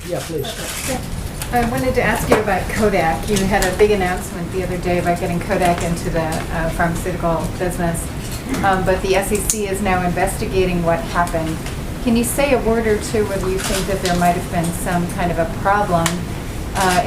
Yeah, please. I wanted to ask you about Kodak. You had a big announcement the other day about getting Kodak into the pharmaceutical business, but the SEC is now investigating what happened. Can you say a word or two whether you think that there might have been some kind of a problem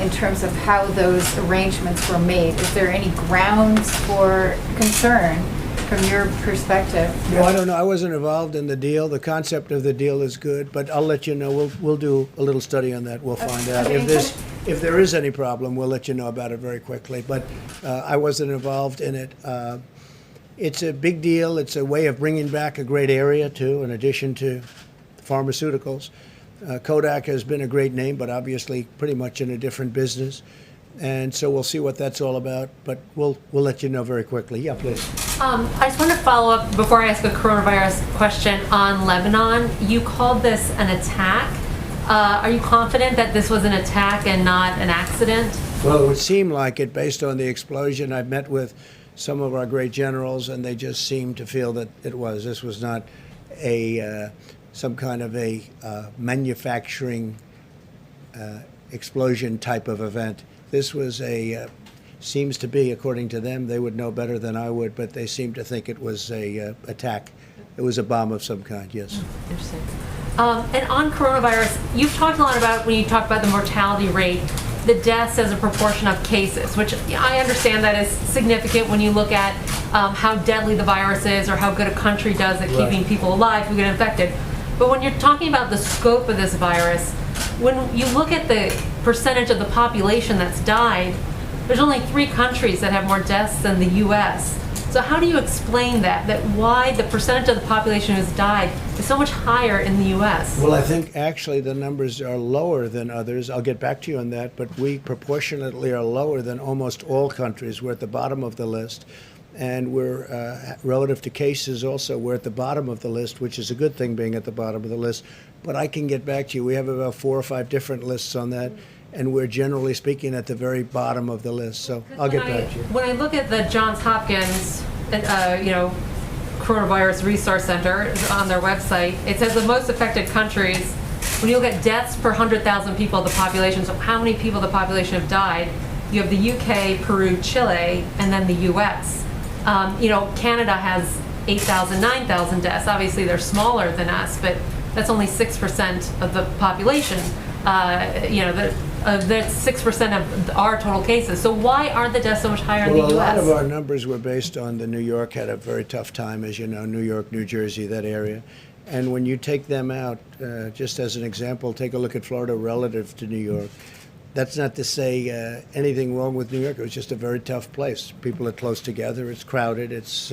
in terms of how those arrangements were made? Is there any grounds for concern from your perspective? Well, I don't know. I wasn't involved in the deal. The concept of the deal is good, but I'll let you know. We'll do a little study on that. We'll find out. If there is any problem, we'll let you know about it very quickly. But I wasn't involved in it. It's a big deal. It's a way of bringing back a great area, too, in addition to pharmaceuticals. Kodak has been a great name, but obviously pretty much in a different business. And so we'll see what that's all about, but we'll let you know very quickly. Yeah, please. I just want to follow up before I ask a coronavirus question on Lebanon. You called this an attack. Are you confident that this was an attack and not an accident? Well, it would seem like it based on the explosion. I've met with some of our great generals, and they just seemed to feel that it was. This was not some kind of a manufacturing explosion type of event. This was seems to be, according to them, they would know better than I would, but they seem to think it was a attack. It was a bomb of some kind, yes. Interesting. And on coronavirus, you've talked a lot about, when you talk about the mortality rate, the deaths as a proportion of cases, which I understand that is significant when you look at how deadly the virus is or how good a country does at keeping people alive who get infected. But when you're talking about the scope of this virus, when you look at the percentage of the population that's died, there's only 3 countries that have more deaths than the U.S. So how do you explain that why the percentage of the population who's died is so much higher in the U.S.? Well, I think actually the numbers are lower than others. I'll get back to you on that, but we proportionately are lower than almost all countries. We're at the bottom of the list. And we're, relative to cases also, we're at the bottom of the list, which is a good thing being at the bottom of the list. But I can get back to you. We have about 4 or 5 different lists on that. And we're generally speaking at the very bottom of the list. So I'll get back to you. When I look at the Johns Hopkins, Coronavirus Resource Center on their website, it says the most affected countries, when you look at deaths per 100,000 people of the population, so how many people of the population have died, you have the UK, Peru, Chile, and then the US. Canada has 8,000, 9,000 deaths. Obviously, they're smaller than us, but that's only 6% of the population. That's 6% of our total cases. So why are the deaths so much higher in the U.S.? Well, a lot of our numbers were based on New York had a very tough time, as you know, New York, New Jersey, that area. And when you take them out, just as an example, take a look at Florida relative to New York. That's not to say anything wrong with New York. It was just a very tough place. People are close together. It's crowded. It's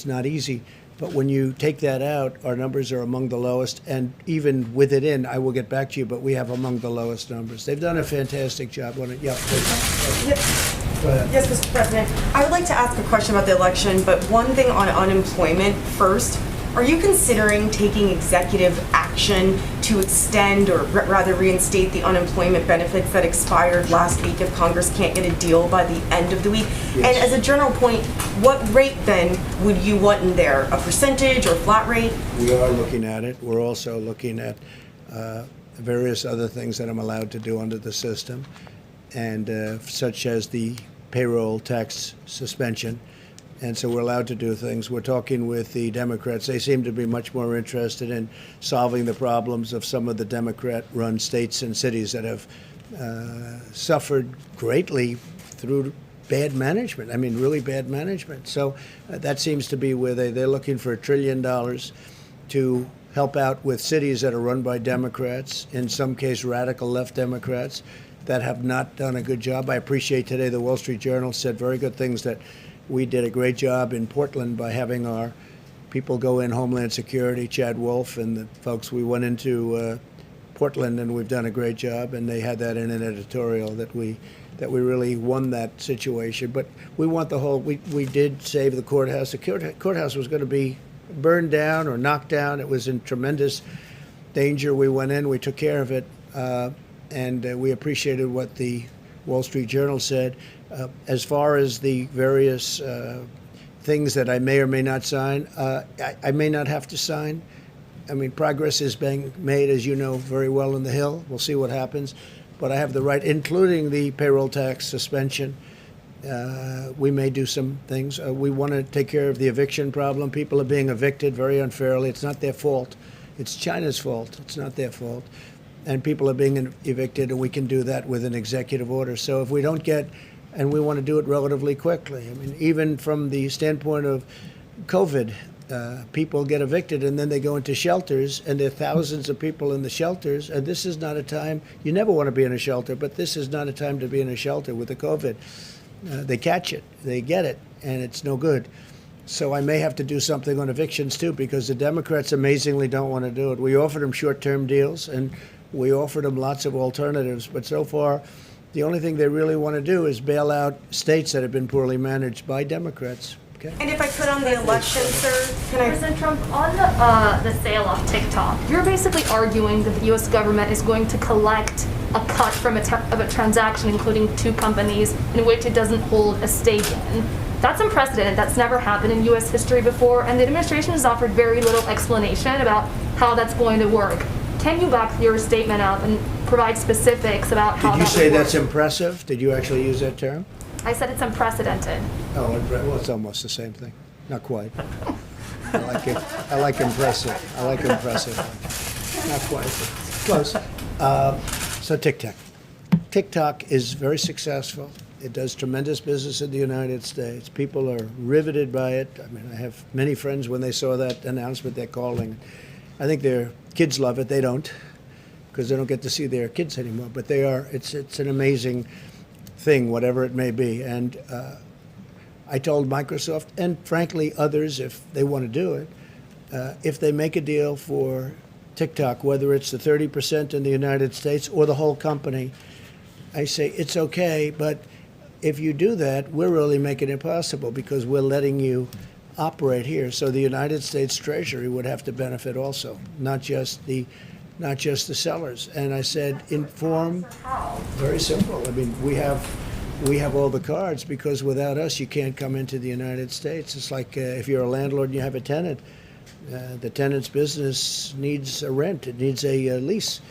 not easy. But when you take that out, our numbers are among the lowest. And even with it in, I will get back to you, but we have among the lowest numbers. They've done a fantastic job on it. Yeah, please. Yes. Go ahead. Yes, Mr. President. I would like to ask a question about the election, but one thing on unemployment first. Are you considering taking executive action to extend or rather reinstate the unemployment benefits that expired last week if Congress can't get a deal by the end of the week? Yes. And as a general point, what rate then would you want in there? A percentage or flat rate? We are looking at it. We're also looking at various other things that I'm allowed to do under the system, and such as the payroll tax suspension. And so we're allowed to do things. We're talking with the Democrats. They seem to be much more interested in solving the problems of some of the Democrat-run states and cities that have suffered greatly through bad management. I mean, really bad management. So that seems to be where they're looking for $1 trillion to help out with cities that are run by Democrats, in some case radical left Democrats, that have not done a good job. I appreciate today the Wall Street Journal said very good things, that we did a great job in Portland by having our people go in, Homeland Security, Chad Wolf and the folks. We went into Portland, and we've done a great job, and they had that in an editorial that we really won that situation. But we want the whole, we did save the courthouse. The courthouse was going to be burned down or knocked down. It was in tremendous danger. We went in, we took care of it, and we appreciated what the Wall Street Journal said. As far as the various things that I may or may not sign, I may not have to sign. I mean, progress is being made, as you know very well, in the Hill. We'll see what happens. But I have the right, including the payroll tax suspension. We may do some things. We want to take care of the eviction problem. People are being evicted very unfairly. It's not their fault. It's China's fault. It's not their fault. And people are being evicted, and we can do that with an executive order. So if we don't get, and we want to do it relatively quickly. I mean, even from the standpoint of COVID, people get evicted and then they go into shelters, and there are thousands of people in the shelters. And this is not a time, you never want to be in a shelter, but this is not a time to be in a shelter with the COVID. They catch it, they get it, and it's no good. So I may have to do something on evictions too, because the Democrats amazingly don't want to do it. We offered them short-term deals, and we offered them lots of alternatives, but so far, the only thing they really want to do is bail out states that have been poorly managed by Democrats. Okay? And if I could on the election, sir, can I? President Trump, on the sale of TikTok, you're basically arguing that the U.S. government is going to collect a cut from of a transaction including two companies in which it doesn't hold a stake in. That's unprecedented. That's never happened in U.S. history before, and the administration has offered very little explanation about how that's going to work. Can you back your statement up and provide specifics about how that Did you say would work? that's impressive? Did you actually use that term? I said it's unprecedented. Oh, well, it's almost the same thing. Not quite. I like it. I like impressive. I like impressive. Not quite. Close. So TikTok. TikTok is very successful. It does tremendous business in the United States. People are riveted by it. I mean, I have many friends, when they saw that announcement, they're calling. I think their kids love it. They don't, because they don't get to see their kids anymore. But they are. It's an amazing thing, whatever it may be. And I told Microsoft, and frankly others, if they want to do it, if they make a deal for TikTok, whether it's the 30% in the United States or the whole company, I say it's okay, but if you do that, we're really making it possible, because we're letting you operate here. So the United States Treasury would have to benefit also, not just the sellers. And I said, inform. Very simple. I mean, we have all the cards, because without us, you can't come into the United States. It's like if you're a landlord and you have a tenant, the tenant's business needs a rent. It needs a lease.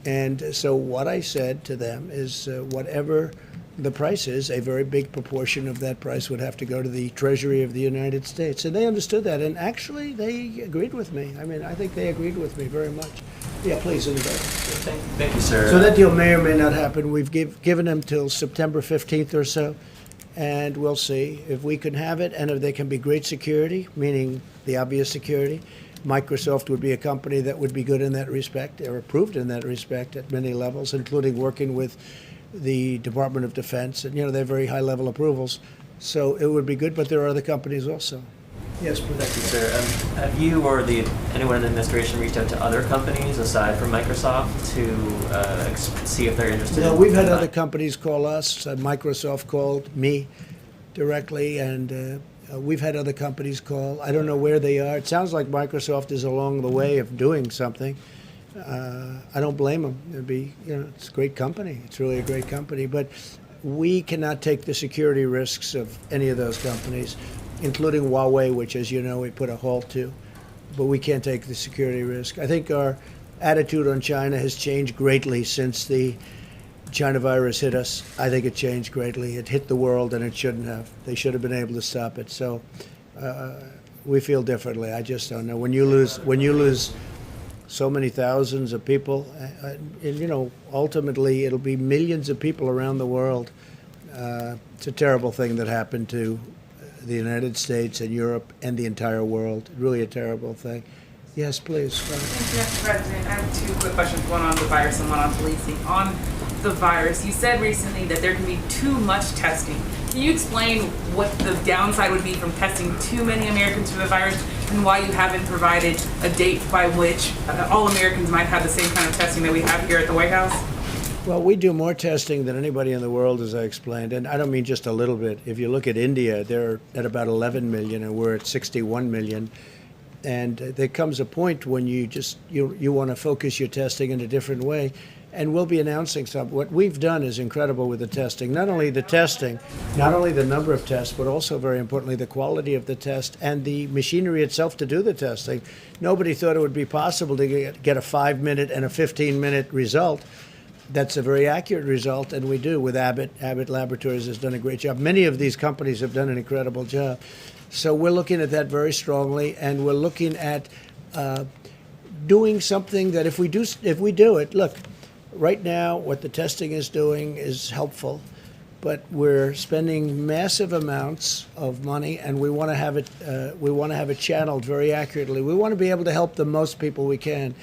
And so what I said to them is, whatever the price is, a very big proportion of that price would have to go to the Treasury of the United States. And they understood that. And actually, they agreed with me. I mean, I think they agreed with me very much. Yeah, please, anybody. Thank you, sir. So that deal may or may not happen. We've given them till September 15th or so, and we'll see if we can have it, and if there can be great security, meaning the obvious security. Microsoft would be a company that would be good in that respect, or approved in that respect at many levels, including working with the Department of Defense, and they're very high-level approvals. So it would be good, but there are other companies also. Yes, please. Thank you, sir. Have you or anyone in the administration reached out to other companies aside from Microsoft to see if they're interested? No, we've had other companies call us. Microsoft called me directly, and we've had other companies call. I don't know where they are. It sounds like Microsoft is along the way of doing something. I don't blame them. It'd be, it's a great company. It's really a great company, but we cannot take the security risks of any of those companies, including Huawei, which, as you know, we put a halt to. But we can't take the security risk. I think our attitude on China has changed greatly since the China virus hit us. I think it changed greatly. It hit the world, and it shouldn't have. They should have been able to stop it. So we feel differently. I just don't know. When you lose so many thousands of people, and ultimately it'll be millions of people around the world. It's a terrible thing that happened to the United States and Europe and the entire world. Really a terrible thing. Yes, please. Thank you, Mr. President. I have two quick questions, one on the virus and one on policing. On the virus, you said recently that there can be too much testing. Can you explain what the downside would be from testing too many Americans for the virus, and why you haven't provided a date by which all Americans might have the same kind of testing that we have here at the White House? Well, we do more testing than anybody in the world, as I explained, and I don't mean just a little bit. If you look at India, they're at about 11 million, and we're at 61 million. And there comes a point when you want to focus your testing in a different way. and we'll be announcing some. What we've done is incredible with the testing. Not only the testing, not only the number of tests, but also, very importantly, the quality of the test and the machinery itself to do the testing. Nobody thought it would be possible to get a 5-minute and a 15-minute result. That's a very accurate result, and we do with Abbott. Abbott Laboratories has done a great job. Many of these companies have done an incredible job. So we're looking at that very strongly, and we're looking at doing something that if we do it, look, right now what the testing is doing is helpful, but we're spending massive amounts of money, and we want to have it channeled very accurately. We want to be able to help the most people we can.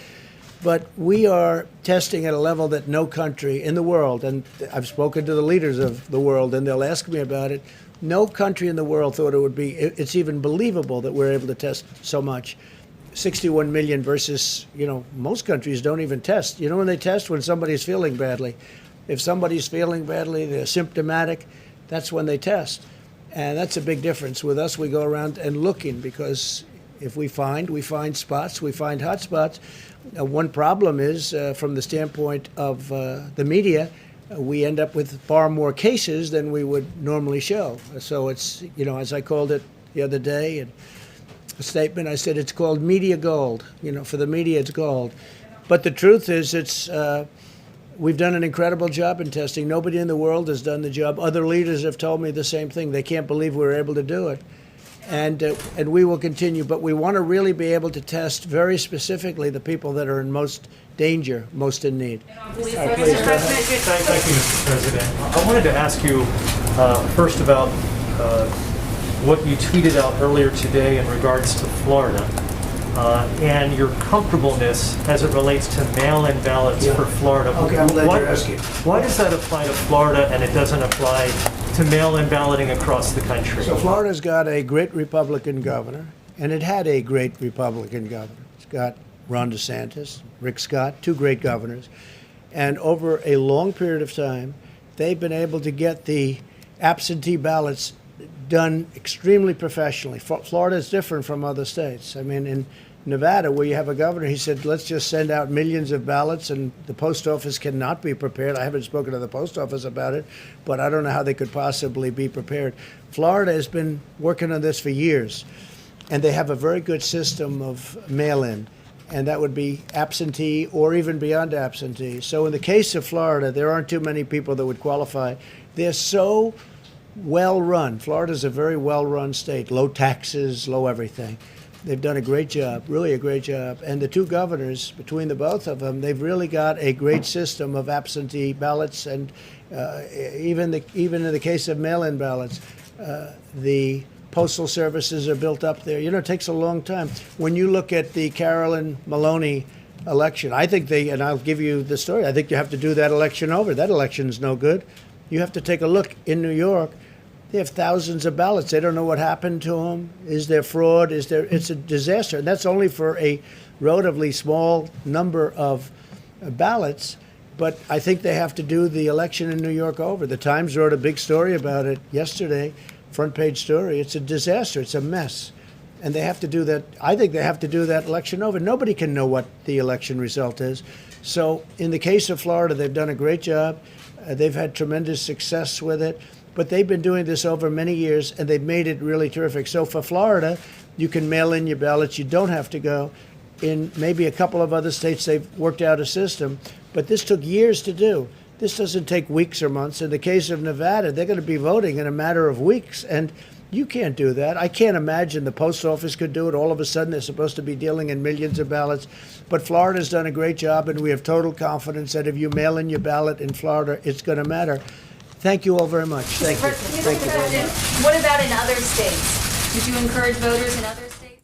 But we are testing at a level that no country in the world, and I've spoken to the leaders of the world, and they'll ask me about it, no country in the world thought it would be, it's even believable that we're able to test so much. 61 million versus, most countries don't even test. When they test? When somebody's feeling badly. If somebody's feeling badly, they're symptomatic, that's when they test. And that's a big difference. With us, we go around and looking, because if we find spots, we find hot spots. One problem is, from the standpoint of the media, we end up with far more cases than we would normally show. So it's, as I called it the other day, and a statement, I said it's called media gold. For the media, it's gold. But the truth is, we've done an incredible job in testing. Nobody in the world has done the job. Other leaders have told me the same thing. They can't believe we were able to do it. And we will continue, but we want to really be able to test very specifically the people that are in most danger, most in need. Thank you, Mr. President. I wanted to ask you first about what you tweeted out earlier today in regards to Florida and your comfortableness as it relates to mail-in ballots for Florida. Okay, I'm glad you're asking. Why does that apply to Florida and it doesn't apply to mail-in balloting across the country? So Florida's got a great Republican governor, and it had a great Republican governor. It's got Ron DeSantis, Rick Scott, two great governors. And over a long period of time, they've been able to get the absentee ballots done extremely professionally. Florida is different from other states. I mean, in Nevada, where you have a governor, he said, let's just send out millions of ballots, and the post office cannot be prepared. I haven't spoken to the post office about it, but I don't know how they could possibly be prepared. Florida has been working on this for years, and they have a very good system of mail-in, and that would be absentee or even beyond absentee. So in the case of Florida, there aren't too many people that would qualify. They're so well-run. Florida's a very well-run state, low taxes, low everything. They've done a great job, really a great job. And the two governors, between the both of them, they've really got a great system of absentee ballots, and even in the case of mail-in ballots, the postal services are built up there. It takes a long time. When you look at the Carolyn Maloney election, I think and I'll give you the story, I think you have to do that election over. That election's no good. You have to take a look in New York. They have thousands of ballots. They don't know what happened to them. Is there fraud? It's a disaster. And that's only for a relatively small number of ballots. But I think they have to do the election in New York over. The Times wrote a big story about it yesterday, front page story. It's a disaster. It's a mess. And they have to do that. I think they have to do that election over. Nobody can know what the election result is. So in the case of Florida, they've done a great job. They've had tremendous success with it. But they've been doing this over many years, and they've made it really terrific. So for Florida, you can mail in your ballots. You don't have to go. In maybe a couple of other states, they've worked out a system. But this took years to do. This doesn't take weeks or months. In the case of Nevada, they're going to be voting in a matter of weeks. And you can't do that. I can't imagine the post office could do it. All of a sudden, they're supposed to be dealing in millions of ballots. But Florida's done a great job, and we have total confidence that if you mail in your ballot in Florida, it's going to matter. Thank you all very much. Thank you. Thank you very much. What about in other states? Would you encourage voters in other states?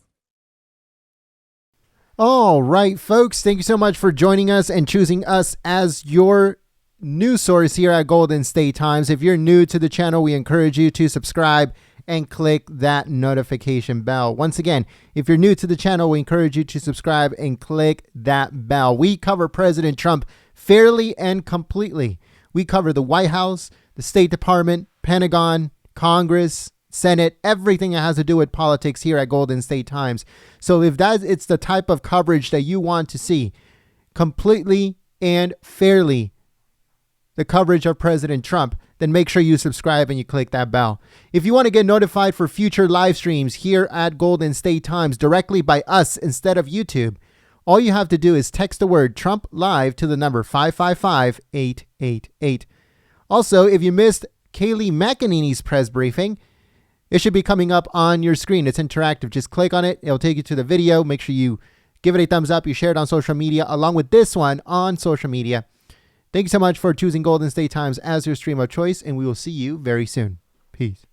All right, folks. Thank you so much for joining us and choosing us as your news source here at Golden State Times. If you're new to the channel, we encourage you to subscribe and click that notification bell. Once again, if you're new to the channel, we encourage you to subscribe and click that bell. We cover President Trump fairly and completely. We cover the White House, the State Department, Pentagon, Congress, Senate, everything that has to do with politics here at Golden State Times. So if it's the type of coverage that you want to see, completely and fairly the coverage of President Trump, then make sure you subscribe and you click that bell. If you want to get notified for future live streams here at Golden State Times directly by us instead of YouTube, all you have to do is text the word Trump Live to the number 555-888. Also, if you missed Kayleigh McEnany's press briefing, it should be coming up on your screen. It's interactive. Just click on it. It'll take you to the video. Make sure you give it a thumbs up. You share it on social media along with this one on social media. Thank you so much for choosing Golden State Times as your stream of choice, and we will see you very soon. Peace.